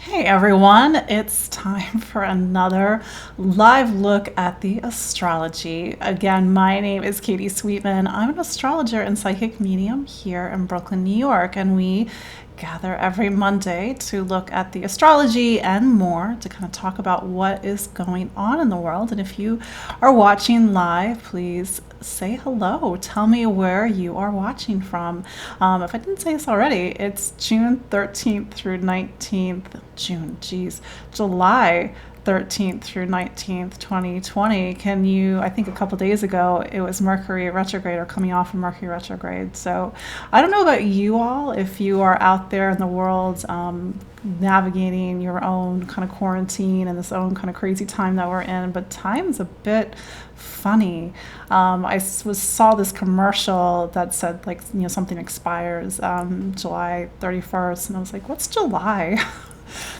Hey everyone, it's time for another live look at the astrology. Again, my name is Katie Sweetman. I'm an astrologer and psychic medium here in Brooklyn, New York, and we gather every Monday to look at the astrology and more to kind of talk about what is going on in the world. And if you are watching live, please say hello. Tell me where you are watching from. If I didn't say this already, it's June 13th through 19th, July 13th through 19th, 2020. I think a couple days ago, it was Mercury retrograde or coming off of Mercury retrograde. So I don't know about you all, if you are out there in the world navigating your own kind of quarantine and this own kind of crazy time that we're in, but time's a bit funny. I saw this commercial that said something expires July 31st, and I was like, what's July?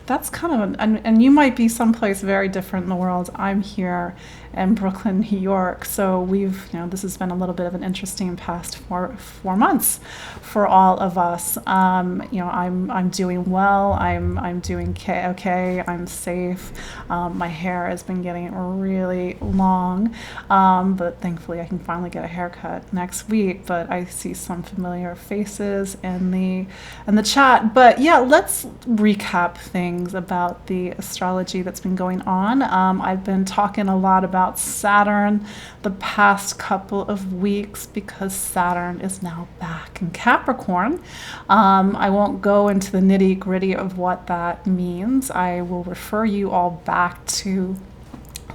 That's kind of and you might be someplace very different in the world. I'm here in Brooklyn, New York, so this has been a little bit of an interesting past four months for all of us. I'm doing well. I'm doing okay. I'm safe. My hair has been getting really long, but thankfully I can finally get a haircut next week. But I see some familiar faces in the chat. But yeah, let's recap things about the astrology that's been going on. I've been talking a lot about Saturn the past couple of weeks because Saturn is now back in Capricorn. I won't go into the nitty-gritty of what that means. I will refer you all back to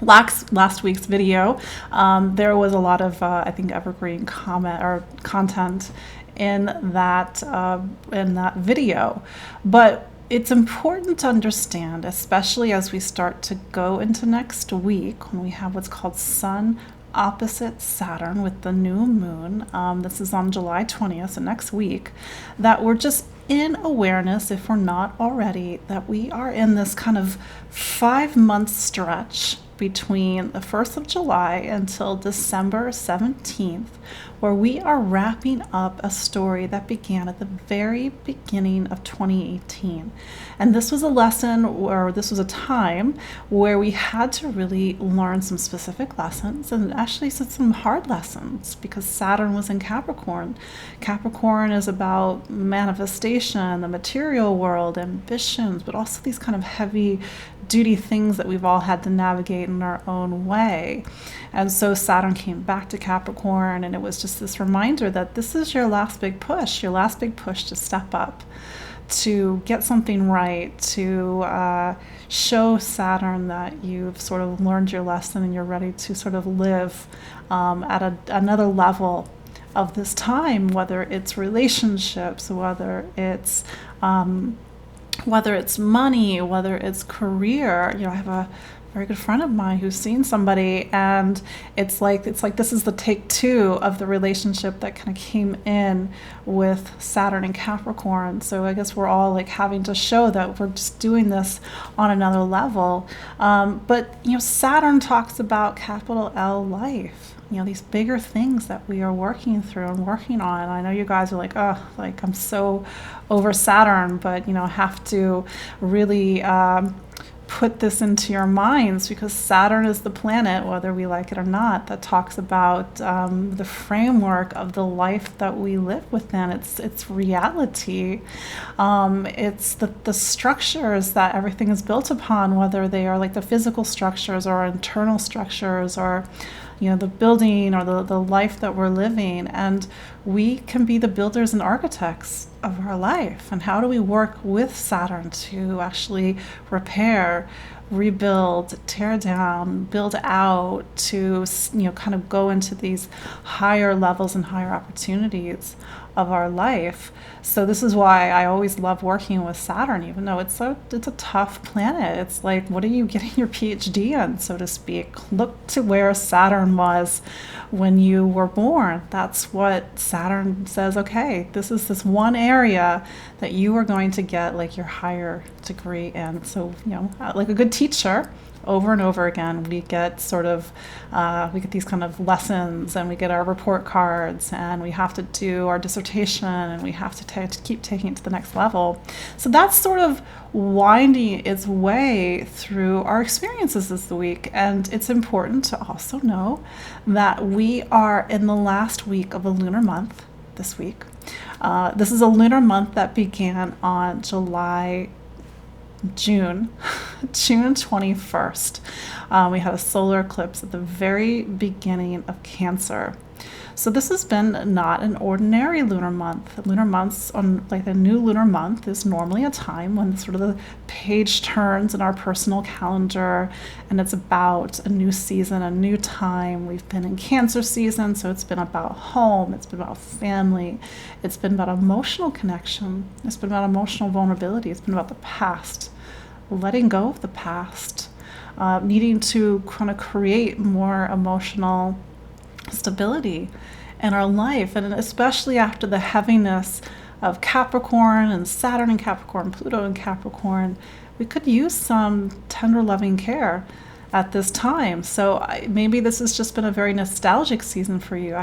last week's video. There was a lot of I think evergreen comment or content in that video, but it's important to understand, especially as we start to go into next week when we have what's called Sun opposite Saturn with the new moon. This is on July 20th, so next week, that we're just in awareness, if we're not already, that we are in this kind of 5-month stretch between the 1st of July until December 17th, where we are wrapping up a story that began at the very beginning of 2018. And this was a lesson, or this was a time where we had to really learn some specific lessons, and actually some hard lessons, because Saturn was in Capricorn. Capricorn is about manifestation, the material world, ambitions, but also these kind of heavy duty things that we've all had to navigate in our own way. And so Saturn came back to Capricorn, and it was just this reminder that this is your last big push to step up, to get something right, to show Saturn that you've sort of learned your lesson and you're ready to sort of live at another level of this time, whether it's relationships, whether it's money, whether it's career. I have a very good friend of mine who's seen somebody, and it's like this is the take two of the relationship that kind of came in with Saturn and Capricorn. So I guess we're all having to show that we're just doing this on another level. But Saturn talks about capital L life. These bigger things that we are working through and working on. I know you guys are like, oh, I'm so over Saturn, but have to really put this into your minds, because Saturn is the planet, whether we like it or not, that talks about the framework of the life that we live within. It's reality. It's the structures that everything is built upon, whether they are the physical structures or internal structures, or the building or the life that we're living. And we can be the builders and architects of our life. And how do we work with Saturn to actually repair, rebuild, tear down, build out, to kind of go into these higher levels and higher opportunities of our life. So this is why I always love working with Saturn, even though it's a tough planet. It's like, what are you getting your PhD in, so to speak? Look to where Saturn was when you were born. That's what Saturn says. Okay, this is this one area that you are going to get your higher degree in. So like a good teacher over and over again. We get we get these kind of lessons, and we get our report cards, and we have to do our dissertation, and we have to keep taking it to the next level. So that's sort of winding its way through our experiences this week. And it's important to also know that we are in the last week of a lunar month this week. This is a lunar month that began on June 21st. We had a solar eclipse at the very beginning of Cancer. So this has been not an ordinary lunar month. Lunar months, on like a new lunar month, is normally a time when sort of the page turns in our personal calendar, and it's about a new season, a new time. We've been in Cancer season, so it's been about home, it's been about family, it's been about emotional connection, it's been about emotional vulnerability, it's been about the past, letting go of the past, needing to kind of create more emotional stability in our life. And especially after the heaviness of Capricorn and Saturn in Capricorn, Pluto in Capricorn, we could use some tender loving care at this time. So maybe this has just been a very nostalgic season for you.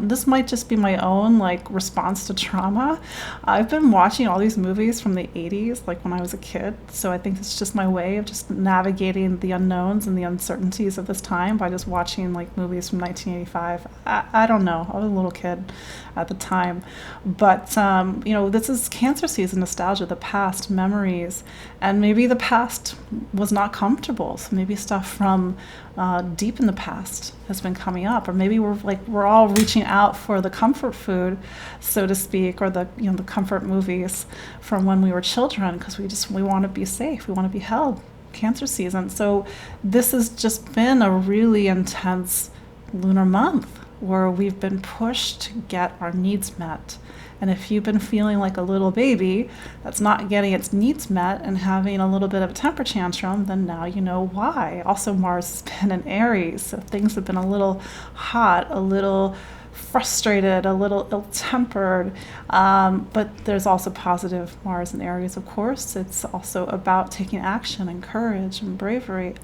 This might just be my own like response to trauma. I've been watching all these movies from the 80s, like when I was a kid. So I think it's just my way of just navigating the unknowns and the uncertainties of this time by just watching like movies from 1985. I don't know. I was a little kid at the time. But, this is Cancer season, nostalgia, the past, memories. And maybe the past was not comfortable. So maybe stuff from deep in the past has been coming up, or maybe we're all reaching out for the comfort food, so to speak, or the comfort movies from when we were children, because we want to be safe, we want to be held. Cancer season. So this has just been a really intense lunar month where we've been pushed to get our needs met. And if you've been feeling like a little baby that's not getting its needs met and having a little bit of a temper tantrum, then now you know why. Also, Mars has been in Aries, so things have been a little hot, a little frustrated, a little ill-tempered. But there's also positive Mars in Aries, of course. It's also about taking action and courage and bravery.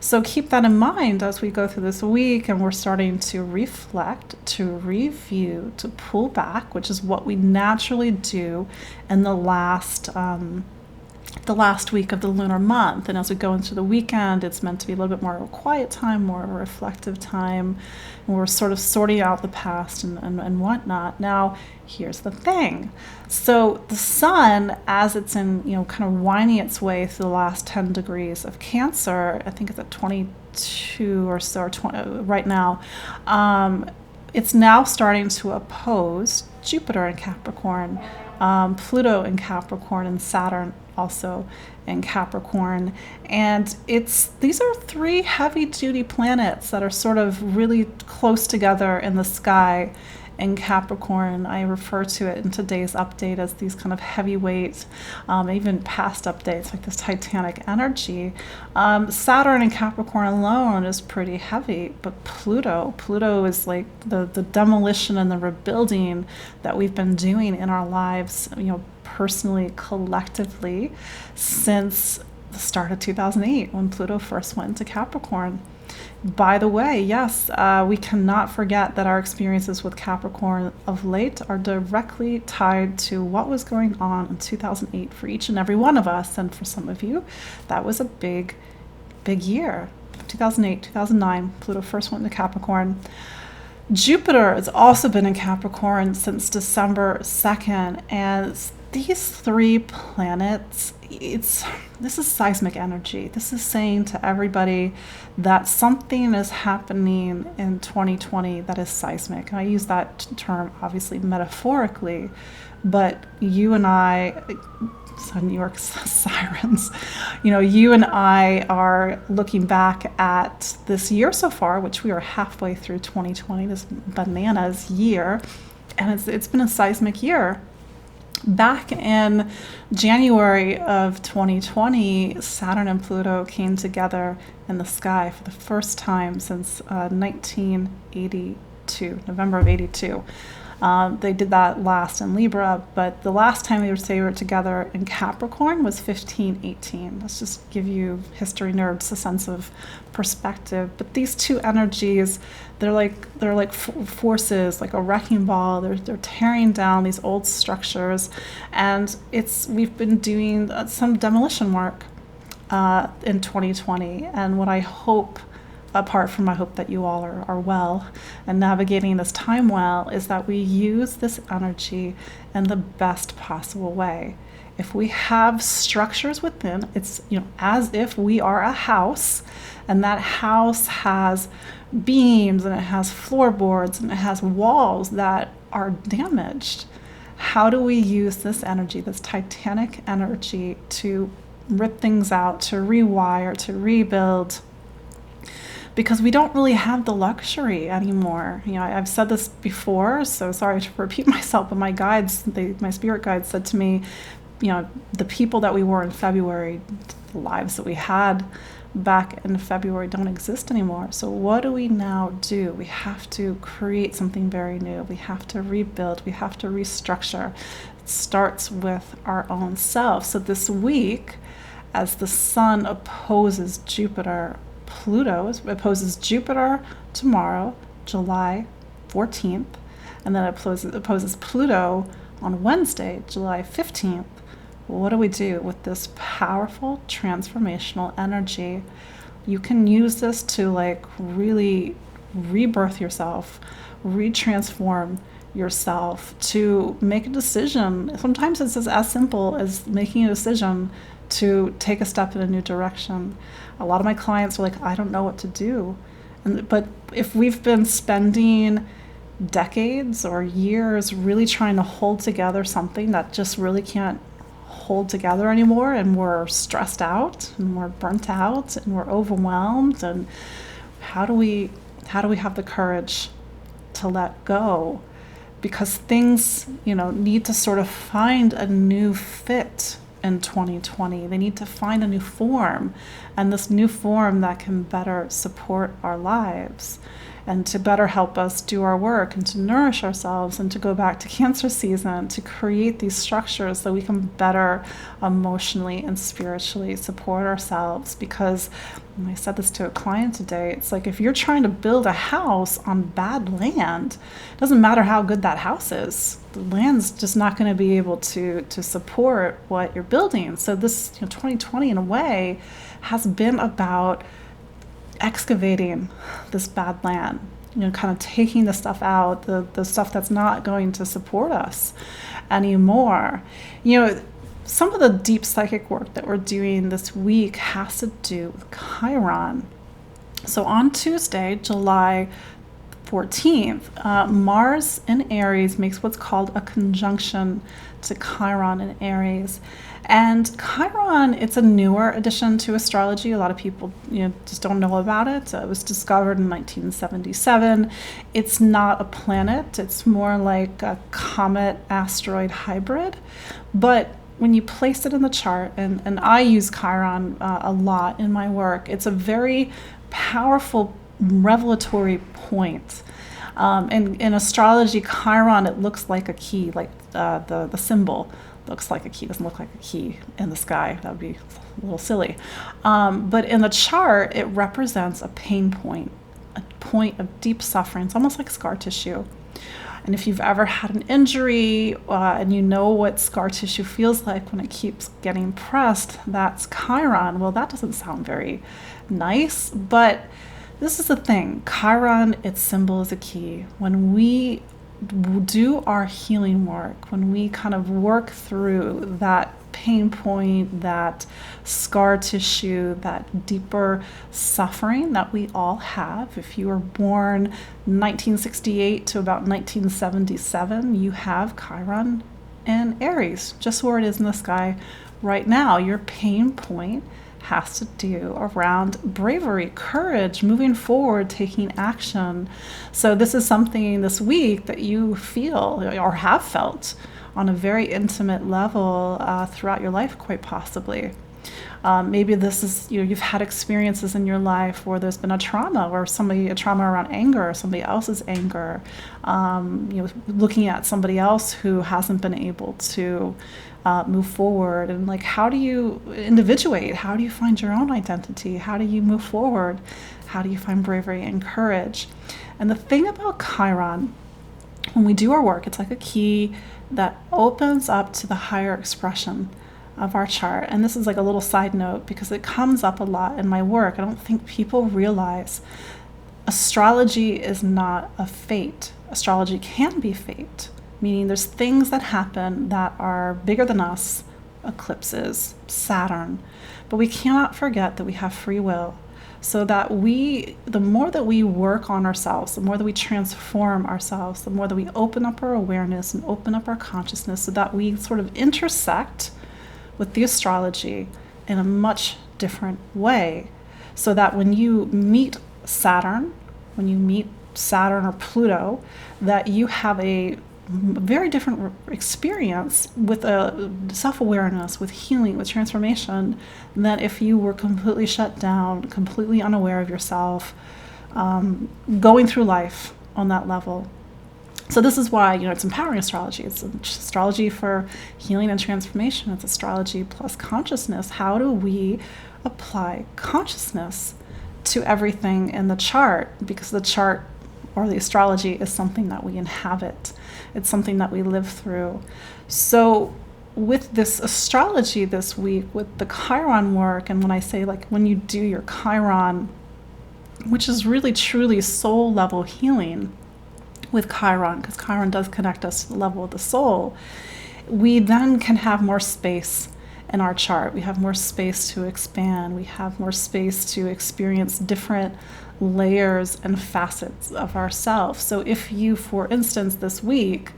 So keep that in mind as we go through this week, and we're starting to reflect, to review, to pull back, which is what we naturally do in the last week of the lunar month. And as we go into the weekend, it's meant to be a little bit more of a quiet time, more of a reflective time, and we're sort of sorting out the past and whatnot. Now, here's the thing. So the sun, as it's in, kind of winding its way through the last 10 degrees of Cancer, I think it's at 22 or so, or 20 right now, it's now starting to oppose Jupiter in Capricorn, Pluto in Capricorn, and Saturn also in Capricorn. And these are three heavy-duty planets that are sort of really close together in the sky in Capricorn. I refer to it in today's update as these kind of heavyweight, even past updates, like this Titanic energy. Saturn in Capricorn alone is pretty heavy, but Pluto is like the demolition and the rebuilding that we've been doing in our lives, personally, collectively, since the start of 2008, when Pluto first went into Capricorn. By the way, yes, we cannot forget that our experiences with Capricorn of late are directly tied to what was going on in 2008 for each and every one of us. And for some of you, that was a big, big year. 2008, 2009, Pluto first went into Capricorn. Jupiter has also been in Capricorn since December 2nd, and these three planets, this is seismic energy. This is saying to everybody that something is happening in 2020 that is seismic. And I use that term obviously metaphorically, but you and I, so New York sirens, you and I are looking back at this year so far, which we are halfway through 2020, this bananas year, and it's been a seismic year. Back in January of 2020, Saturn and Pluto came together in the sky for the first time since 1982, November of 82. They did that last in Libra, but the last time they were together in Capricorn was 1518. Let's just give you history nerds a sense of perspective. But these two energies, they're like forces, like a wrecking ball. They're tearing down these old structures, and we've been doing some demolition work in 2020. And what I hope, apart from I hope that you all are well and navigating this time well, is that we use this energy in the best possible way. If we have structures within, it's as if we are a house, and that house has beams and it has floorboards and it has walls that are damaged. How do we use this energy, this titanic energy, to rip things out, to rewire, to rebuild? Because we don't really have the luxury anymore. I've said this before, so sorry to repeat myself, but my spirit guides said to me, the people that we were in February, the lives that we had back in February don't exist anymore. So what do we now do? We have to create something very new. We have to rebuild. We have to restructure. It starts with our own self. So this week, as the sun opposes Jupiter, Pluto opposes Jupiter tomorrow, July 14th, and then it opposes Pluto on Wednesday, July 15th. What do we do with this powerful transformational energy? You can use this to really rebirth yourself, retransform yourself, to make a decision. Sometimes it's as simple as making a decision to take a step in a new direction. A lot of my clients are like, I don't know what to do. But if we've been spending decades or years really trying to hold together something that just really can't hold together anymore, and we're stressed out and we're burnt out and we're overwhelmed, and how do we have the courage to let go? Because things need to sort of find a new fit in 2020. They need to find a new form, and this new form that can better support our lives and to better help us do our work and to nourish ourselves and to go back to Cancer season, to create these structures so we can better emotionally and spiritually support ourselves. Because, and I said this to a client today, it's like if you're trying to build a house on bad land, it doesn't matter how good that house is. The land's just not going to be able to support what you're building. So this 2020 in a way has been about excavating this bad land, kind of taking the stuff out, the stuff that's not going to support us anymore. Some of the deep psychic work that we're doing this week has to do with Chiron. So on Tuesday, July 14th, Mars in Aries makes what's called a conjunction to Chiron in Aries. And Chiron, it's a newer addition to astrology. A lot of people, just don't know about it. It was discovered in 1977. It's not a planet. It's more like a comet-asteroid hybrid. But when you place it in the chart, and I use Chiron a lot in my work, it's a very powerful revelatory point. In astrology, Chiron, it looks like a key, like the symbol looks like a key. It doesn't look like a key in the sky. That would be a little silly. But in the chart, it represents a pain point, a point of deep suffering. It's almost like scar tissue. And if you've ever had an injury and you know what scar tissue feels like when it keeps getting pressed, that's Chiron. Well, that doesn't sound very nice, but this is the thing. Chiron, its symbol is a key. When we do our healing work, when we kind of work through that pain point, that scar tissue, that deeper suffering that we all have. If you were born 1968 to about 1977, you have Chiron and Aries, just where it is in the sky right now. Your pain point has to do around bravery, courage, moving forward, taking action. So this is something this week that you feel or have felt on a very intimate level throughout your life, quite possibly. Maybe this is, you've had experiences in your life where there's been a trauma, or a trauma around anger, or somebody else's anger. Looking at somebody else who hasn't been able to move forward, and like, how do you individuate? How do you find your own identity? How do you move forward? How do you find bravery and courage? And the thing about Chiron, when we do our work, it's like a key that opens up to the higher expression of our chart. And this is like a little side note because it comes up a lot in my work. I don't think people realize astrology is not a fate. Astrology can be fate, meaning there's things that happen that are bigger than us, eclipses, Saturn, but we cannot forget that we have free will. So that the more that we work on ourselves, the more that we transform ourselves, the more that we open up our awareness and open up our consciousness, so that we sort of intersect with the astrology in a much different way. So that when you meet Saturn or Pluto, that you have a very different experience with a self-awareness, with healing, with transformation, than if you were completely shut down, completely unaware of yourself, going through life on that level. So this is why, it's empowering astrology. It's astrology for healing and transformation. It's astrology plus consciousness. How do we apply consciousness to everything in the chart? Because the chart or the astrology is something that we inhabit. It's something that we live through. So with this astrology this week, with the Chiron work, and when I say, like, when you do your Chiron, which is really truly soul level healing with Chiron, because Chiron does connect us to the level of the soul, we then can have more space in our chart. We have more space to expand. We have more space to experience different layers and facets of ourselves. So if you, for instance, this week,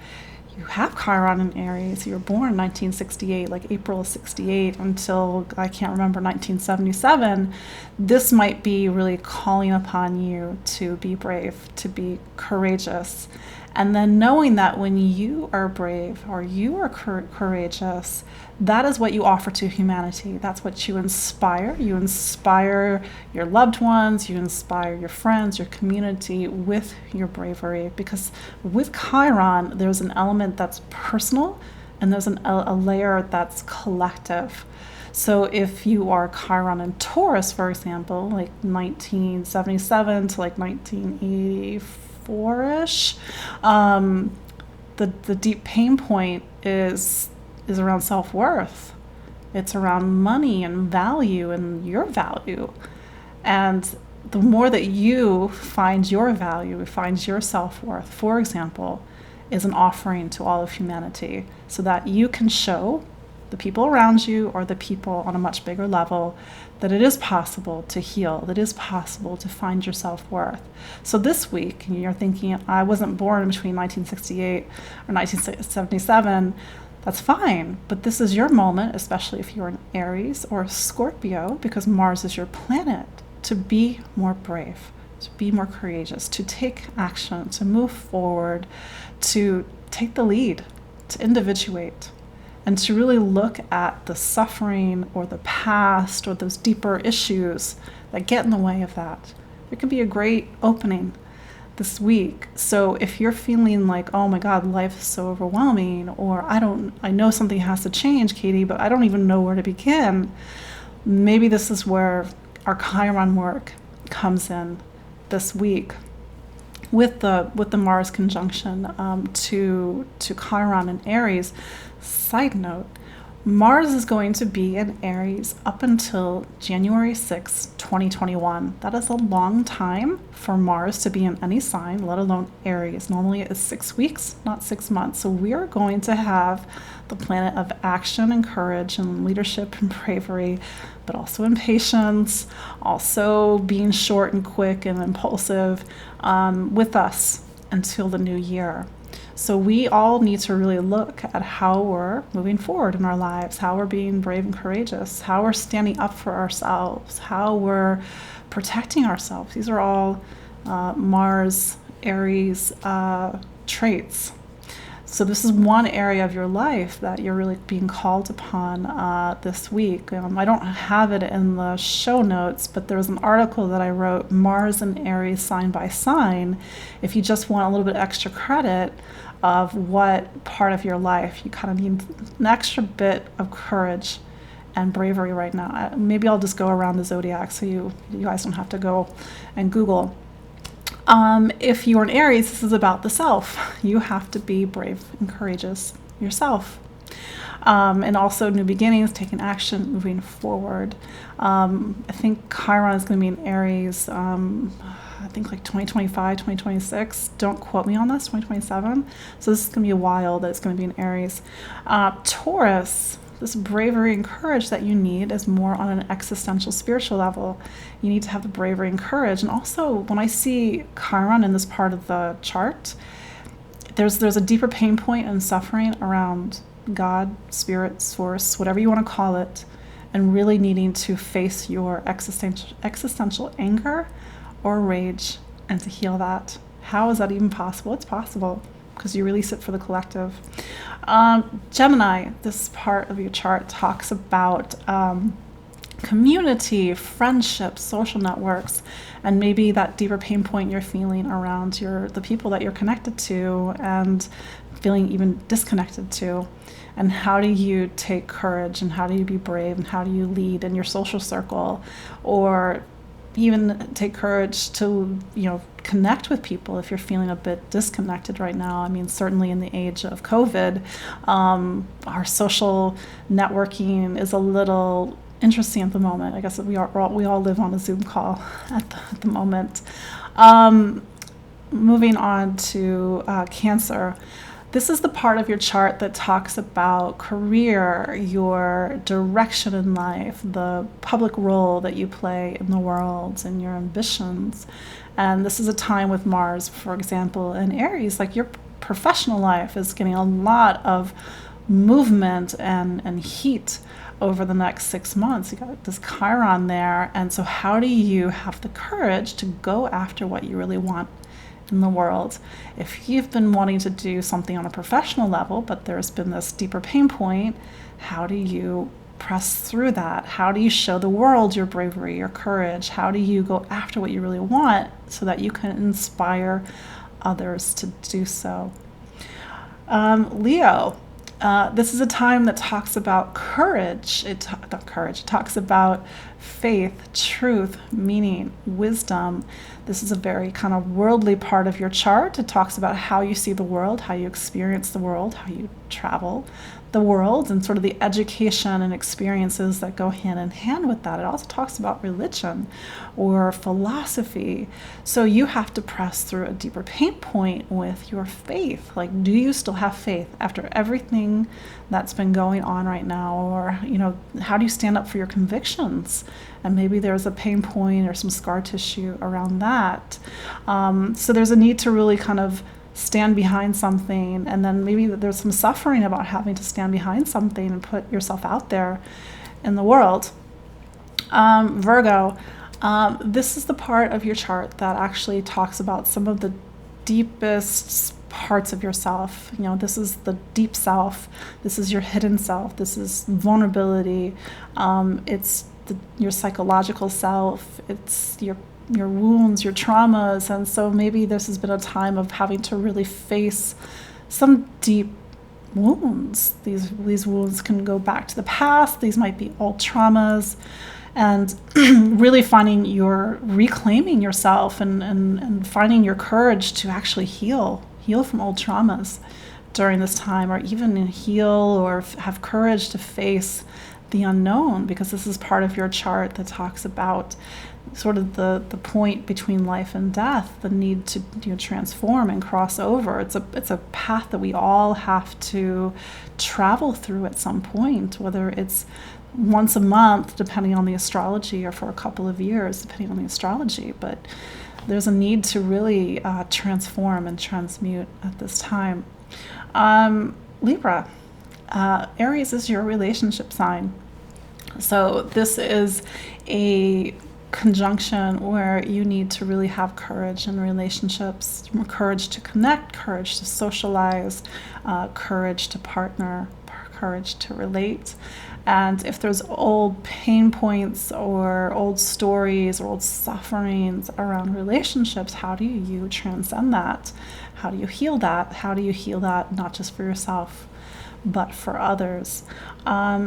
you have Chiron in Aries, you were born in 1968, like April of 68 until, I can't remember, 1977, this might be really calling upon you to be brave, to be courageous. And then knowing that when you are brave or you are courageous, that is what you offer to humanity. That's what you inspire. You inspire your loved ones, you inspire your friends, your community with your bravery. Because with Chiron, there's an element that's personal and there's a layer that's collective. So if you are Chiron in Taurus, for example, like 1977 to like 1984-ish, the deep pain point is around self-worth. It's around money and value and your value. And the more that you find your value, find your self-worth, for example, is an offering to all of humanity, so that you can show the people around you or the people on a much bigger level that it is possible to heal, that it is possible to find your self-worth. So this week, you're thinking, I wasn't born between 1968 or 1977, that's fine, but this is your moment, especially if you're an Aries or a Scorpio, because Mars is your planet, to be more brave, to be more courageous, to take action, to move forward, to take the lead, to individuate, and to really look at the suffering or the past or those deeper issues that get in the way of that. It could be a great opening this week. So if you're feeling like, oh my God, life is so overwhelming, or I know something has to change, Katie, but I don't even know where to begin, maybe this is where our Chiron work comes in this week with the Mars conjunction to Chiron and Aries. Side note, Mars is going to be in Aries up until January 6, 2021. That is a long time for Mars to be in any sign, let alone Aries. Normally it is 6 weeks, not 6 months. So we are going to have the planet of action and courage and leadership and bravery, but also impatience, also being short and quick and impulsive with us until the new year. So we all need to really look at how we're moving forward in our lives, how we're being brave and courageous, how we're standing up for ourselves, how we're protecting ourselves. These are all Mars, Aries traits. So this is one area of your life that you're really being called upon this week. I don't have it in the show notes, but there was an article that I wrote, Mars and Aries sign by sign. If you just want a little bit extra credit of what part of your life you kind of need an extra bit of courage and bravery right now. Maybe I'll just go around the zodiac so you guys don't have to go and Google. If you're an Aries, this is about the self. You have to be brave and courageous yourself. And also new beginnings, taking action, moving forward. I think Chiron is going to be in Aries, I think like 2025, 2026. Don't quote me on this, 2027. So this is going to be a while that it's going to be in Aries. Taurus, this bravery and courage that you need is more on an existential spiritual level. You need to have the bravery and courage. And also when I see Chiron in this part of the chart, there's a deeper pain point and suffering around God, spirit, source, whatever you want to call it, and really needing to face your existential anger or rage and to heal that. How is that even possible? It's possible because you release it for the collective. Gemini, this part of your chart talks about community, friendships, social networks, and maybe that deeper pain point you're feeling around the people that you're connected to and feeling even disconnected to. And how do you take courage, and how do you be brave, and how do you lead in your social circle, or even take courage to, connect with people if you're feeling a bit disconnected right now. I mean, certainly in the age of COVID, our social networking is a little interesting at the moment. I guess we all live on a Zoom call at the moment. Moving on to Cancer. This is the part of your chart that talks about career, your direction in life, the public role that you play in the world, and your ambitions. And this is a time with Mars, for example, in Aries, like your professional life is getting a lot of movement and heat over the next 6 months. You got this Chiron there. And so how do you have the courage to go after what you really want in the world? If you've been wanting to do something on a professional level, but there's been this deeper pain point, how do you press through that? How do you show the world your bravery, your courage? How do you go after what you really want so that you can inspire others to do so? Leo, this is a time that talks about courage. It talks about faith, truth, meaning, wisdom. This is a very kind of worldly part of your chart. It talks about how you see the world, how you experience the world, how you travel the world, and sort of the education and experiences that go hand in hand with that. It also talks about religion or philosophy. So you have to press through a deeper pain point with your faith. Like, do you still have faith after everything that's been going on right now? Or, how do you stand up for your convictions? And maybe there's a pain point or some scar tissue around that. So there's a need to really kind of stand behind something, and then maybe there's some suffering about having to stand behind something and put yourself out there in the world. Virgo, this is the part of your chart that actually talks about some of the deepest parts of yourself. This is the deep self. This is your hidden self. This is vulnerability. It's your psychological self. It's your wounds, your traumas. And so maybe this has been a time of having to really face some deep wounds. These wounds can go back to the past. These might be old traumas. And really reclaiming yourself and finding your courage to actually heal from old traumas during this time, or even heal or have courage to face the unknown, because this is part of your chart that talks about sort of the point between life and death, the need to transform and cross over. It's a path that we all have to travel through at some point, whether it's once a month, depending on the astrology, or for a couple of years, depending on the astrology. But there's a need to really transform and transmute at this time. Libra, Aries is your relationship sign. So this is a conjunction where you need to really have courage in relationships, courage to connect, courage to socialize, courage to partner, courage to relate. And if there's old pain points or old stories or old sufferings around relationships, how do you transcend that? How do you heal that? How do you heal that not just for yourself, but for others?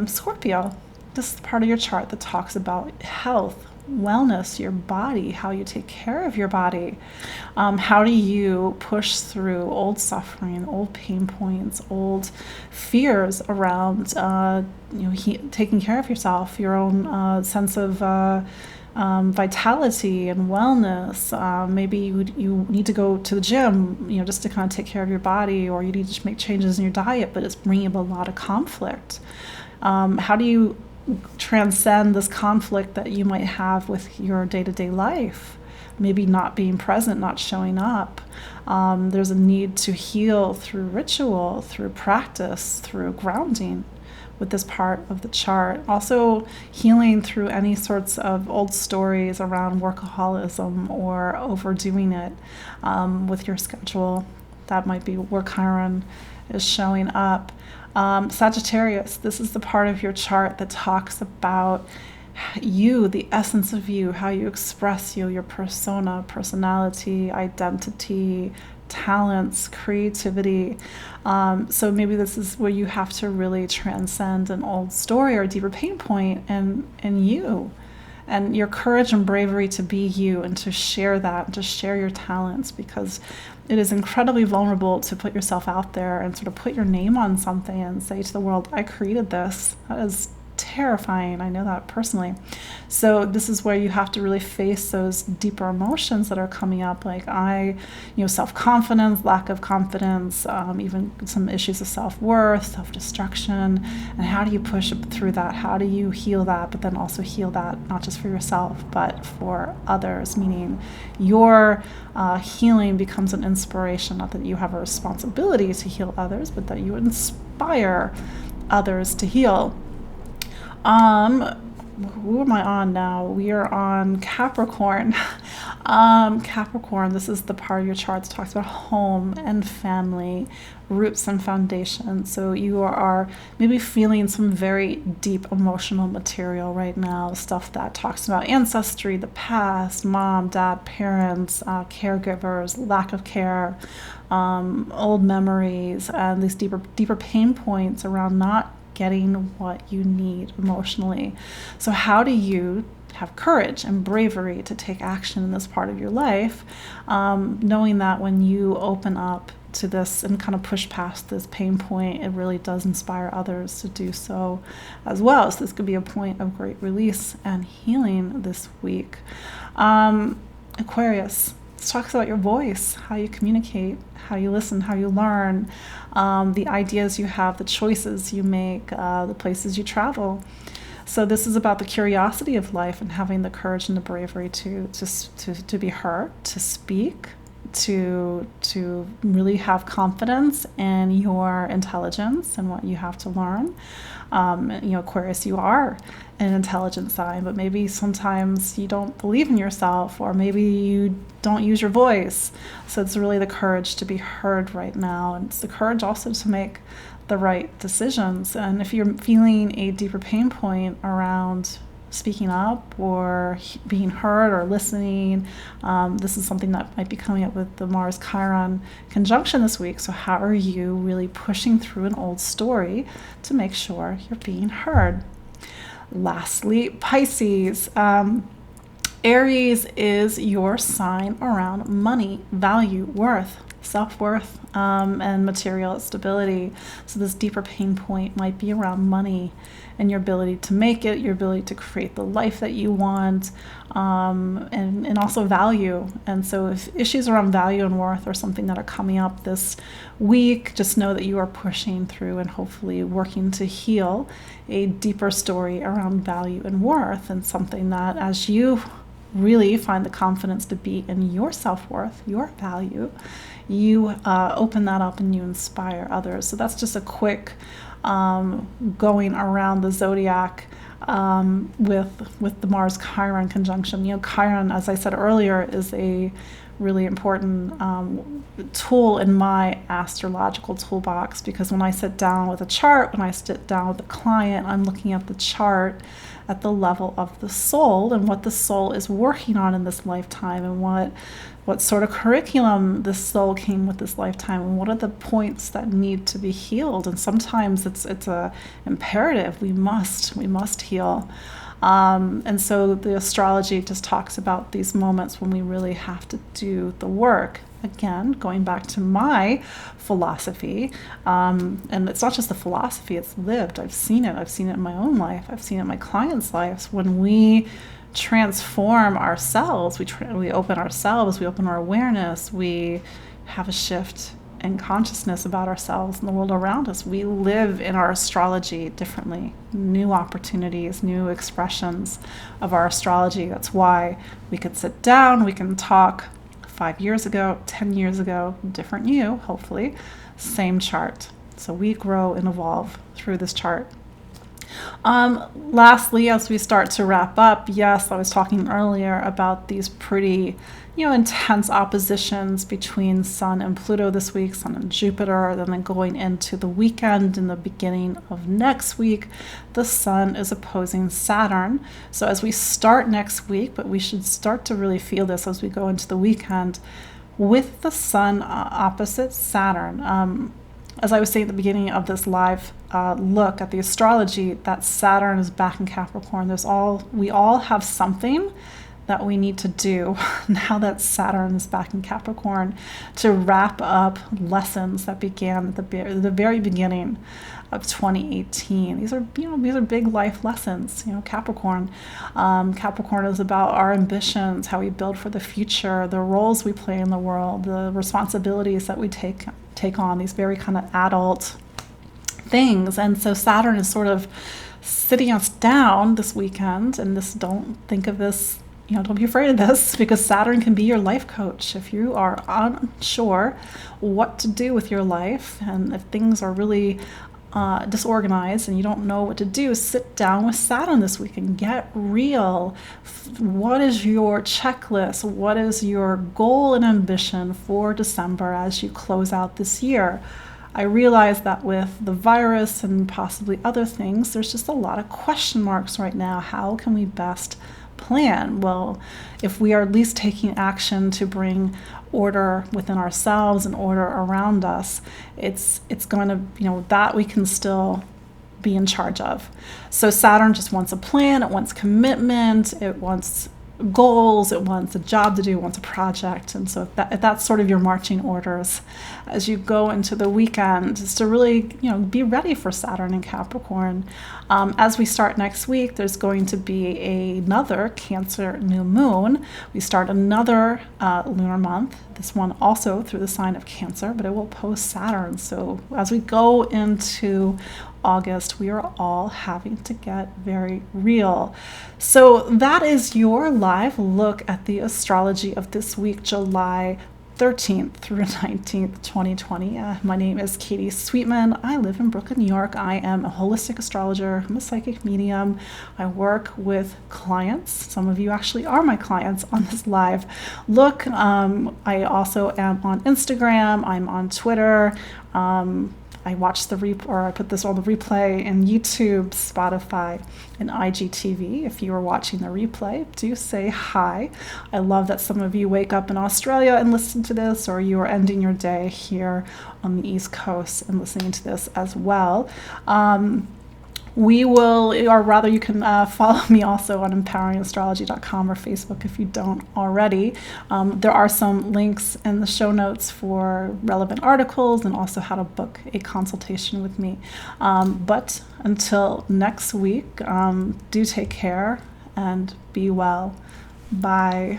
Scorpio, this is the part of your chart that talks about health, wellness, your body, how you take care of your body. How do you push through old suffering, old pain points, old fears around taking care of yourself, your own sense of vitality and wellness. Maybe you need to go to the gym, just to kind of take care of your body, or you need to make changes in your diet, but it's bringing up a lot of conflict. How do you transcend this conflict that you might have with your day-to-day life? Maybe not being present, not showing up. There's a need to heal through ritual, through practice, through grounding with this part of the chart. Also healing through any sorts of old stories around workaholism or overdoing it with your schedule. That might be where Chiron is showing up. Sagittarius, this is the part of your chart that talks about you, the essence of you, how you express you, your persona, personality, identity, talents, creativity. So maybe this is where you have to really transcend an old story or a deeper pain point in you, and your courage and bravery to be you and to share that, and to share your talents, because it is incredibly vulnerable to put yourself out there and sort of put your name on something and say to the world, I created this. That is terrifying. I know that personally. So this is where you have to really face those deeper emotions that are coming up, like self-confidence, lack of confidence, even some issues of self-worth, self-destruction. And how do you push through that? How do you heal that, but then also heal that not just for yourself, but for others, meaning your healing becomes an inspiration, not that you have a responsibility to heal others, but that you inspire others to heal. Who am I on now? We are on Capricorn. Capricorn, this is the part of your chart that talks about home and family, roots and foundation. So you are maybe feeling some very deep emotional material right now, stuff that talks about ancestry, the past, mom, dad, parents, caregivers, lack of care, old memories, and these deeper pain points around not getting what you need emotionally. So how do you have courage and bravery to take action in this part of your life, knowing that when you open up to this and kind of push past this pain point, it really does inspire others to do so as well. So this could be a point of great release and healing this week. Aquarius, this talks about your voice, how you communicate, how you listen, how you learn, the ideas you have, the choices you make, the places you travel. So this is about the curiosity of life and having the courage and the bravery to be heard, to speak, to really have confidence in your intelligence and what you have to learn. Aquarius, you are an intelligent sign, but maybe sometimes you don't believe in yourself, or maybe you don't use your voice. So it's really the courage to be heard right now, and it's the courage also to make the right decisions. And if you're feeling a deeper pain point around speaking up or being heard or listening, this is something that might be coming up with the Mars Chiron conjunction this week. So how are you really pushing through an old story to make sure you're being heard? Lastly, Pisces. Aries is your sign around money, value, worth, self-worth, and material stability. So this deeper pain point might be around money and your ability to make it, your ability to create the life that you want, and also value. And so if issues around value and worth are something that are coming up this week, just know that you are pushing through and hopefully working to heal a deeper story around value and worth, and something that as you really find the confidence to be in your self-worth, your value, you open that up and you inspire others. So that's just a quick going around the zodiac with the Mars Chiron conjunction. Chiron, as I said earlier, is a really important tool in my astrological toolbox, because when I sit down with a chart, when I sit down with a client, I'm looking at the chart at the level of the soul and what the soul is working on in this lifetime, and what sort of curriculum this soul came with this lifetime, and what are the points that need to be healed. And sometimes it's a imperative. We must heal. And so the astrology just talks about these moments when we really have to do the work. Again, going back to my philosophy, and it's not just the philosophy, it's lived. I've seen it in my own life. I've seen it in my clients' lives. When we transform ourselves, we open ourselves, we open our awareness, we have a shift in consciousness about ourselves and the world around us. We live in our astrology differently, new opportunities, new expressions of our astrology. That's why we could sit down, we can talk 5 years ago, 10 years ago, different you, hopefully, same chart. So we grow and evolve through this chart. Lastly, as we start to wrap up, yes, I was talking earlier about these pretty, intense oppositions between Sun and Pluto this week, Sun and Jupiter, then going into the weekend. In the beginning of next week, the Sun is opposing Saturn. So as we start next week, but we should start to really feel this as we go into the weekend, with the Sun opposite Saturn. As I was saying at the beginning of this live look at the astrology, that Saturn is back in Capricorn. We all have something that we need to do now that Saturn is back in Capricorn, to wrap up lessons that began at the very beginning of 2018. These are big life lessons. Capricorn. Capricorn is about our ambitions, how we build for the future, the roles we play in the world, the responsibilities that we take on, these very kind of adult things. And so Saturn is sort of sitting us down this weekend, and don't think of this, don't be afraid of this, because Saturn can be your life coach. If you are unsure what to do with your life, and if things are really disorganized and you don't know what to do, sit down with Saturn this week and get real. What is your checklist? What is your goal and ambition for December as you close out this year? I realize that with the virus and possibly other things, there's just a lot of question marks right now. How can we best plan? Well, if we are at least taking action to bring order within ourselves and order around us, it's going to, that we can still be in charge of. So Saturn just wants a plan, it wants commitment, it wants goals, it wants a job to do, it wants a project. And so if that's sort of your marching orders as you go into the weekend, is to really, be ready for Saturn in Capricorn. As we start next week, there's going to be another Cancer new moon. We start another lunar month, this one also through the sign of Cancer, but it will oppose Saturn. So as we go into August, we are all having to get very real. So that is your live look at the astrology of this week, July 13th through 19th, 2020. My name is Katie Sweetman. I live in Brooklyn, New York. I am a holistic astrologer. I'm a psychic medium. I work with clients. Some of you actually are my clients on this live look. I also am on Instagram. I'm on Twitter. I watch I put this on the replay in YouTube, Spotify, and IGTV. If you are watching the replay, do say hi. I love that some of you wake up in Australia and listen to this, or you are ending your day here on the East Coast and listening to this as well. You can follow me also on empoweringastrology.com or Facebook if you don't already. There are some links in the show notes for relevant articles and also how to book a consultation with me. But until next week, do take care and be well. Bye.